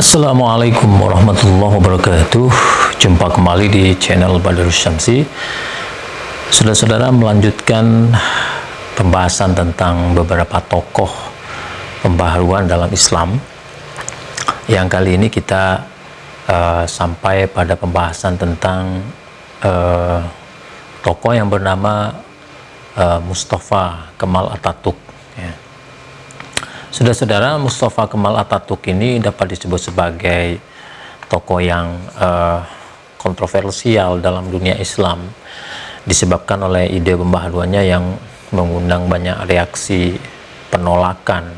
Assalamualaikum warahmatullahi wabarakatuh. Jumpa kembali di channel Badarus Syamsi. Saudara-saudara, melanjutkan pembahasan tentang beberapa tokoh pembaharuan dalam Islam. Yang kali ini kita sampai pada pembahasan tentang tokoh yang bernama Mustafa Kemal Atatürk. Ya. Saudara-saudara, Mustafa Kemal Atatürk ini dapat disebut sebagai tokoh yang kontroversial dalam dunia Islam, disebabkan oleh ide pembaharuannya yang mengundang banyak reaksi penolakan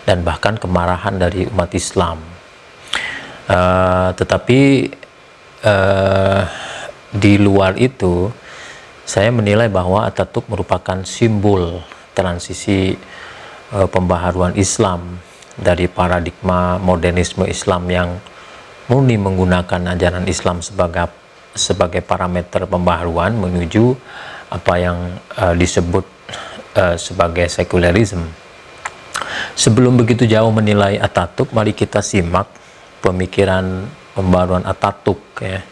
dan bahkan kemarahan dari umat Islam. Tetapi di luar itu, saya menilai bahwa Atatürk merupakan simbol transisi pembaharuan Islam dari paradigma modernisme Islam yang murni menggunakan ajaran Islam sebagai parameter pembaharuan menuju apa yang disebut sebagai sekularisme. Sebelum begitu jauh menilai Atatürk, mari kita simak pemikiran pembaharuan Atatürk. Ya.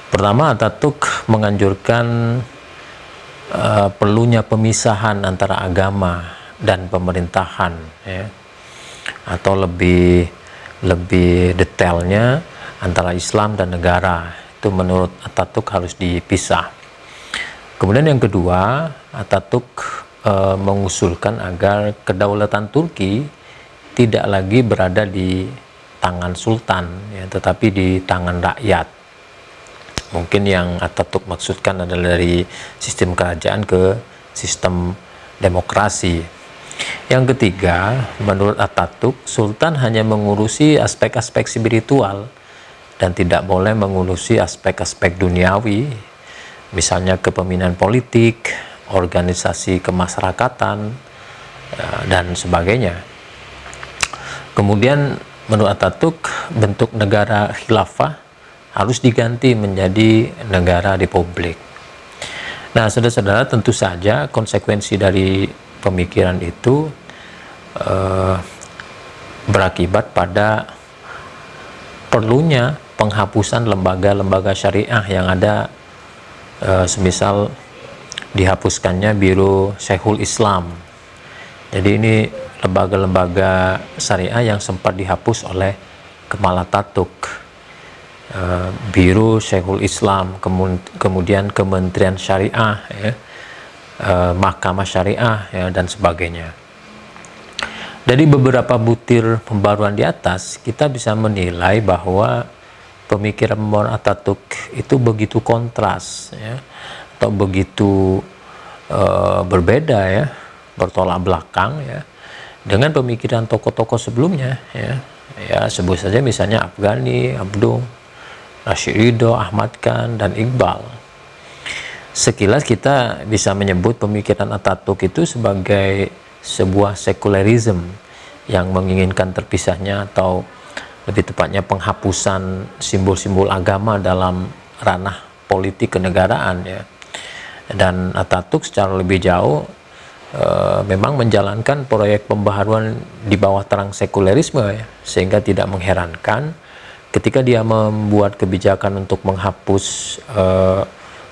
Pertama, Atatürk menganjurkan perlunya pemisahan antara agama dan pemerintahan, ya. Atau lebih detailnya antara Islam dan negara. Itu menurut Atatürk harus dipisah. Kemudian yang kedua, Atatürk mengusulkan agar kedaulatan Turki tidak lagi berada di tangan sultan, ya, tetapi di tangan rakyat. Mungkin yang Atatürk maksudkan adalah dari sistem kerajaan ke sistem demokrasi. Yang ketiga, menurut Atatürk, sultan hanya mengurusi aspek-aspek spiritual dan tidak boleh mengurusi aspek-aspek duniawi, misalnya kepemimpinan politik, organisasi kemasyarakatan, dan sebagainya. Kemudian menurut Atatürk, bentuk negara khilafah harus diganti menjadi negara republik. Nah, saudara-saudara, tentu saja konsekuensi dari pemikiran itu berakibat pada perlunya penghapusan lembaga-lembaga syariah yang ada, semisal dihapuskannya Biro Syekhul Islam. Jadi ini lembaga-lembaga syariah yang sempat dihapus oleh Kemal Atatürk. Biro Syekhul Islam, kemudian Kementerian Syariah, ya, Mahkamah Syariah, ya, dan sebagainya. Dari beberapa butir pembaruan di atas, kita bisa menilai bahwa pemikiran pembaruan Atatürk itu begitu kontras, ya, atau begitu berbeda, ya, bertolak belakang, ya, dengan pemikiran tokoh-tokoh sebelumnya, ya. Ya, sebut saja misalnya Afghani, Abdul, Rashid Ridho, Ahmad Khan, dan Iqbal. Sekilas kita bisa menyebut pemikiran Atatürk itu sebagai sebuah sekularisme yang menginginkan terpisahnya atau lebih tepatnya penghapusan simbol-simbol agama dalam ranah politik kenegaraan, ya. Dan Atatürk secara lebih jauh memang menjalankan proyek pembaharuan di bawah terang sekularisme, ya, sehingga tidak mengherankan ketika dia membuat kebijakan untuk menghapus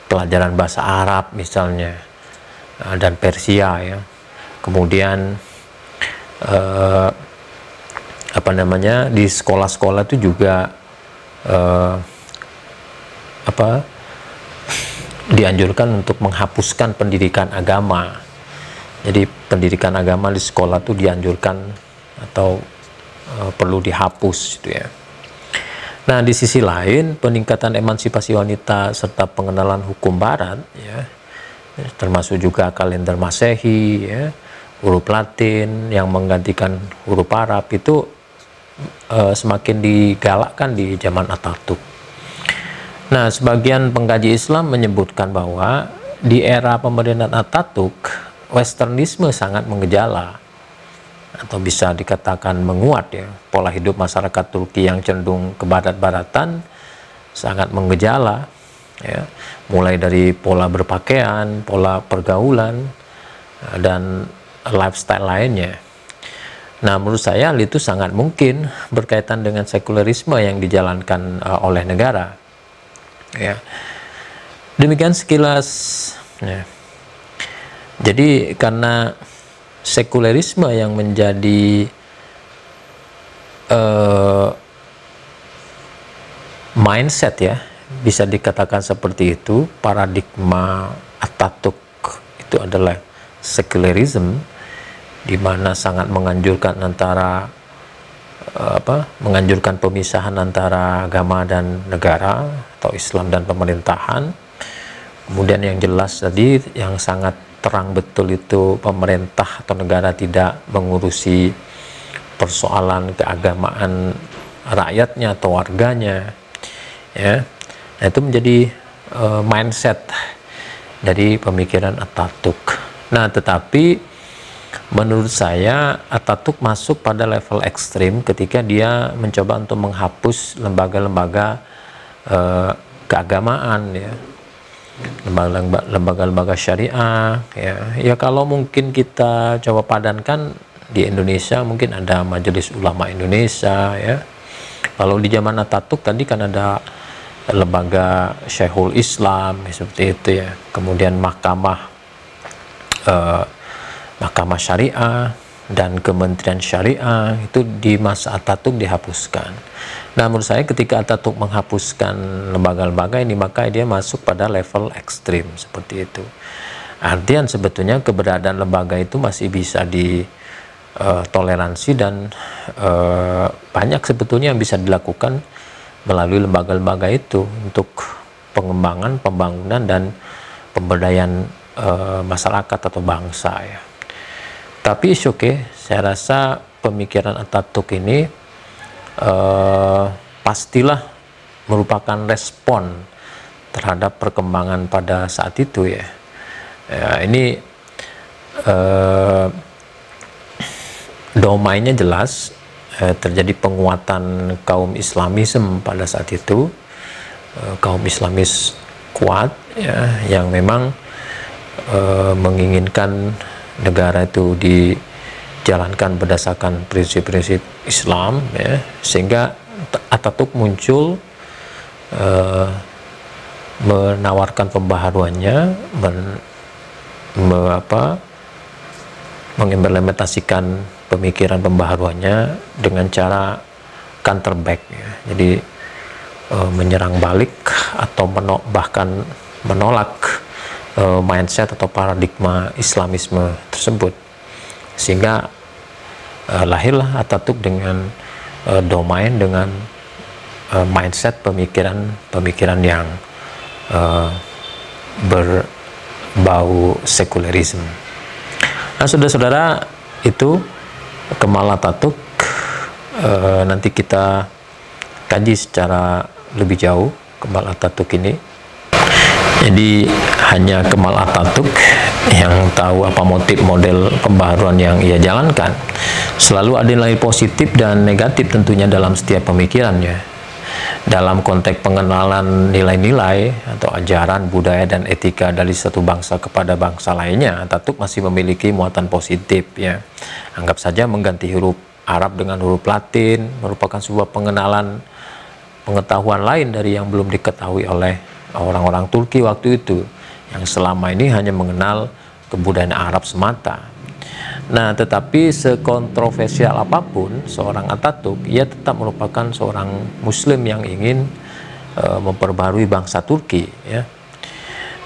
pelajaran bahasa Arab misalnya, dan Persia, ya. Kemudian di sekolah-sekolah itu juga dianjurkan untuk menghapuskan pendidikan agama. Jadi pendidikan agama di sekolah itu dianjurkan atau perlu dihapus, gitu, ya. Nah, di sisi lain, peningkatan emansipasi wanita serta pengenalan hukum Barat, ya, termasuk juga kalender Masehi, ya, huruf Latin yang menggantikan huruf Arab, itu semakin digalakkan di zaman Atatürk. Nah, sebagian pengkaji Islam menyebutkan bahwa di era pemerintahan Atatürk, Westernisme sangat mengejala, atau bisa dikatakan menguat, ya. Pola hidup masyarakat Turki yang cenderung ke barat-baratan sangat mengejala, ya. Mulai dari pola berpakaian, pola pergaulan, dan lifestyle lainnya. Nah, menurut saya hal itu sangat mungkin berkaitan dengan sekularisme yang dijalankan oleh negara. Ya. Demikian sekilas. Ya. Jadi karena sekularisme yang menjadi mindset, ya, bisa dikatakan seperti itu, paradigma Atatürk itu adalah secularism, di mana sangat menganjurkan menganjurkan pemisahan antara agama dan negara atau Islam dan pemerintahan. Kemudian yang jelas tadi yang sangat terang betul itu pemerintah atau negara tidak mengurusi persoalan keagamaan rakyatnya atau warganya, ya. Nah, itu menjadi mindset dari pemikiran Atatürk. Nah, tetapi menurut saya Atatürk masuk pada level ekstrim ketika dia mencoba untuk menghapus lembaga-lembaga keagamaan, ya, lembaga-lembaga syariah, ya. Ya, kalau mungkin kita coba padankan di Indonesia mungkin ada Majelis Ulama Indonesia, ya. Kalau di zaman Atatürk tadi kan ada lembaga Syekhul Islam, seperti itu, ya. Kemudian mahkamah syariah dan kementerian syariah itu di masa Atatürk dihapuskan. Nah, menurut saya ketika Atatürk menghapuskan lembaga-lembaga ini, maka dia masuk pada level ekstrim seperti itu. Artian sebetulnya keberadaan lembaga itu masih bisa ditoleransi dan banyak sebetulnya yang bisa dilakukan melalui lembaga-lembaga itu untuk pengembangan, pembangunan, dan pemberdayaan masyarakat atau bangsa, ya. Tapi oke, saya rasa pemikiran Atatürk ini pastilah merupakan respon terhadap perkembangan pada saat itu, ya. Ya, ini domainnya jelas. Terjadi penguatan kaum Islamisme pada saat itu, kaum Islamis kuat, ya, yang memang menginginkan negara itu dijalankan berdasarkan prinsip-prinsip Islam, ya, sehingga Atatürk muncul menawarkan pembaharuannya, mengimplementasikan pemikiran pembaharuannya dengan cara counterback, ya. Jadi menyerang balik atau bahkan menolak mindset atau paradigma Islamisme tersebut, sehingga lahirlah Atatürk dengan domain, dengan mindset pemikiran yang berbau sekularisme. Nah, saudara-saudara, itu Kemal Atatürk. Nanti kita kaji secara lebih jauh Kemal Atatürk ini. Jadi hanya Kemal Atatürk yang tahu apa motif model pembaharuan yang ia jalankan. Selalu ada nilai positif dan negatif tentunya dalam setiap pemikirannya. Dalam konteks pengenalan nilai-nilai atau ajaran, budaya, dan etika dari satu bangsa kepada bangsa lainnya, Atatürk masih memiliki muatan positif, ya. Anggap saja mengganti huruf Arab dengan huruf Latin merupakan sebuah pengetahuan lain dari yang belum diketahui oleh orang-orang Turki waktu itu, yang selama ini hanya mengenal kebudayaan Arab semata. Nah, tetapi sekontroversial apapun seorang Atatürk, ia tetap merupakan seorang Muslim yang ingin memperbarui bangsa Turki, ya.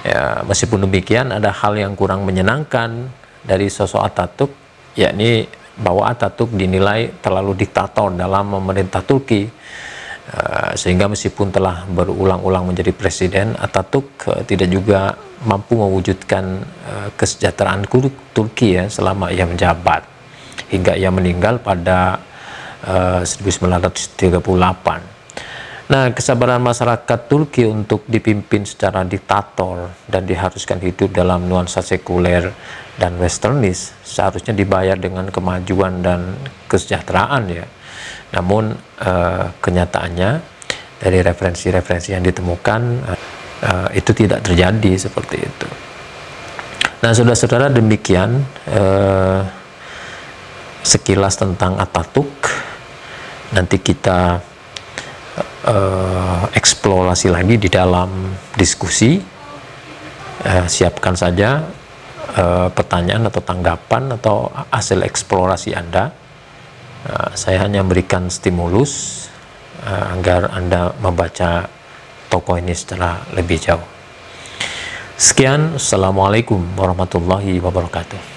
Ya, meskipun demikian ada hal yang kurang menyenangkan dari sosok Atatürk, yakni bahwa Atatürk dinilai terlalu diktator dalam memerintah Turki, sehingga meskipun telah berulang-ulang menjadi presiden, Atatürk tidak juga mampu mewujudkan kesejahteraan Turki, ya, selama ia menjabat hingga ia meninggal pada 1938. Nah, kesabaran masyarakat Turki untuk dipimpin secara diktator dan diharuskan hidup dalam nuansa sekuler dan westernis seharusnya dibayar dengan kemajuan dan kesejahteraan, ya. Namun kenyataannya dari referensi-referensi yang ditemukan itu tidak terjadi seperti itu. Nah, saudara-saudara, demikian sekilas tentang Atatürk. Nanti kita eksplorasi lagi di dalam diskusi. Siapkan saja pertanyaan atau tanggapan atau hasil eksplorasi Anda. Saya hanya memberikan stimulus agar Anda membaca tokoh ini secara lebih jauh. Sekian, Assalamualaikum warahmatullahi wabarakatuh.